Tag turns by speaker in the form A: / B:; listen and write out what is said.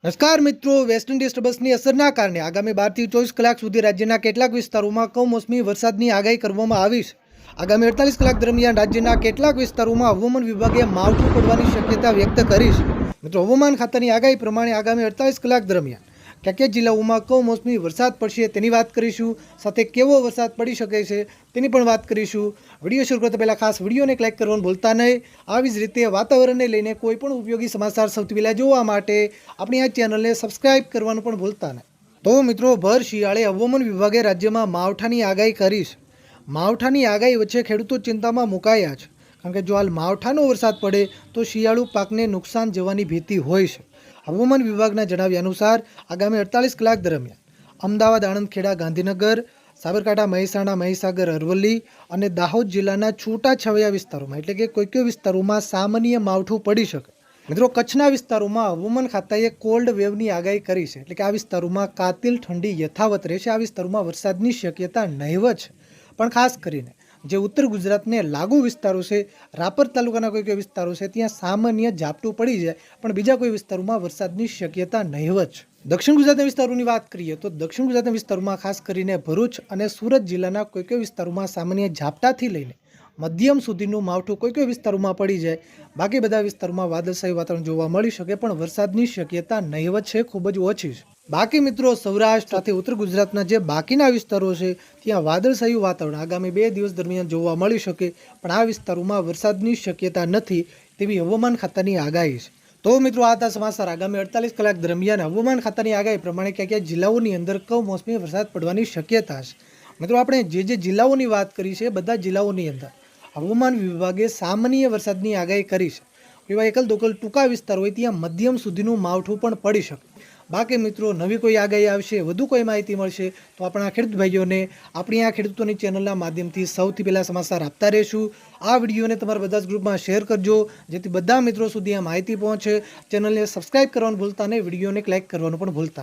A: નમસ્કાર મિત્રો, West Indies ટ્રબલ્સની અસરના કારણે આગામી 12 થી 24 કલાક સુધી રાજ્યના કેટલાક વિસ્તારોમાં કમોસમી વરસાદની આગાહી કરવામાં આવી છે। આગામી 48 કલાક દરમિયાન રાજ્યના કેટલાક વિસ્તારોમાં હવામાન વિભાગે માવઠું પડવાની શક્યતા વ્યક્ત કરી છે। મિત્રો, હવામાન ખાતાની આગાહી પ્રમાણે આગામી 48 કલાક દરમિયાન કયા જિલ્લાઓમાં કમોસમી વરસાદ પડશે તેની વાત કરીશું, સાથે કેવો વરસાદ પડી શકે છે તેની પણ વાત કરીશું। વિડીયો શરૂ કરતા પહેલાં ખાસ વિડીયોને લાઈક કરવાનું ભૂલતા નહીં। આવી જ રીતે વાતાવરણને લઈને કોઈ પણ ઉપયોગી સમાચાર સૌથી પહેલાં જોવા માટે આપણી આ ચેનલને સબસ્ક્રાઇબ કરવાનું પણ ભૂલતા નહીં। તો મિત્રો, ભર શિયાળે હવામાન વિભાગે રાજ્યમાં માવઠાની આગાહી કરી છે। માવઠાની આગાહી વચ્ચે ખેડૂતો ચિંતામાં મુકાયા છે, કારણ કે જો હાલ માવઠાનો વરસાદ પડે તો શિયાળુ પાકને નુકસાન જવાની ભીતિ હોય છે। હવામાન વિભાગના જણાવ્યા અનુસાર આગામી 48 કલાક દરમિયાન અમદાવાદ, આણંદ, ખેડા, ગાંધીનગર, સાબરકાંઠા, મહેસાણા, મહીસાગર, અરવલ્લી અને દાહોદ જિલ્લાના છૂટાછવાયા વિસ્તારોમાં એટલે કે કોઈ વિસ્તારોમાં સામાન્ય માવઠું પડી શકે। મિત્રો, કચ્છના વિસ્તારોમાં હવામાન ખાતાએ કોલ્ડ વેવની આગાહી કરી છે, એટલે કે આ વિસ્તારોમાં કાતિલ ઠંડી યથાવત રહેશે। આ વિસ્તારોમાં વરસાદની શક્યતા નહીવત છે, પણ ખાસ કરીને જે ઉત્તર ગુજરાતને લાગુ વિસ્તારો છે, રાપર તાલુકાના કોઈ વિસ્તારો છે, ત્યાં સામાન્ય ઝાપટું પડી જાય, પણ બીજા કોઈ વિસ્તારોમાં વરસાદની શક્યતા નહીવત છે। દક્ષિણ ગુજરાતના વિસ્તારોની વાત કરીએ તો દક્ષિણ ગુજરાતના વિસ્તારોમાં ખાસ કરીને ભરૂચ અને સુરત જિલ્લાના કોઈ વિસ્તારોમાં સામાન્ય ઝાપટાથી લઈને મધ્યમ સુધીનું માવઠું કોઈ વિસ્તારોમાં પડી જાય। બાકી બધા વિસ્તારોમાં વાદળછાયું વાતાવરણ જોવા મળી શકે, પણ વરસાદની શક્યતા નહીવત છે, ખૂબ જ ઓછી છે। બાકી મિત્રો, સૌરાષ્ટ્ર સાથે ઉત્તર ગુજરાતના જે બાકીના વિસ્તારો છે ત્યાં વાદળછાયું વાતાવરણ આગામી 2 દિવસ દરમિયાન જોવા મળી શકે, પણ આ વિસ્તારોમાં વરસાદની શક્યતા નથી તેવી હવામાન ખાતાની આગાહી છે। તો મિત્રો, આ હતા સમાચાર આગામી 48 કલાક દરમિયાન હવામાન ખાતાની આગાહી પ્રમાણે કયા જિલ્લાઓની અંદર કમોસમી વરસાદ પડવાની શક્યતા છે। મિત્રો, આપણે જે જિલ્લાઓની વાત કરી છે બધા જિલ્લાઓની અંદર હવામાન વિભાગે સામાન્ય વરસાદની આગાહી કરી છે। એવા એકલ દોકલ ટૂંકા વિસ્તાર હોય ત્યાં મધ્યમ સુધીનું માવઠું પણ પડી શકે। બાકી મિત્રો, નવી કોઈ આગાહી આવશે, વધુ કોઈ માહિતી મળશે તો આપણા ખેડૂત ભાઈઓને આપણી આ ખેડૂતોની ચેનલના માધ્યમથી સૌથી પહેલાં સમાચાર આપતા રહીશું। આ વિડીયોને તમારા બધા જ ગ્રુપમાં શેર કરજો, જેથી બધા મિત્રો સુધી આ માહિતી પહોંચે। ચેનલને સબસ્ક્રાઇબ કરવાનું ભૂલતા નહીં, વિડીયોને લાઈક કરવાનું પણ ભૂલતા નહીં।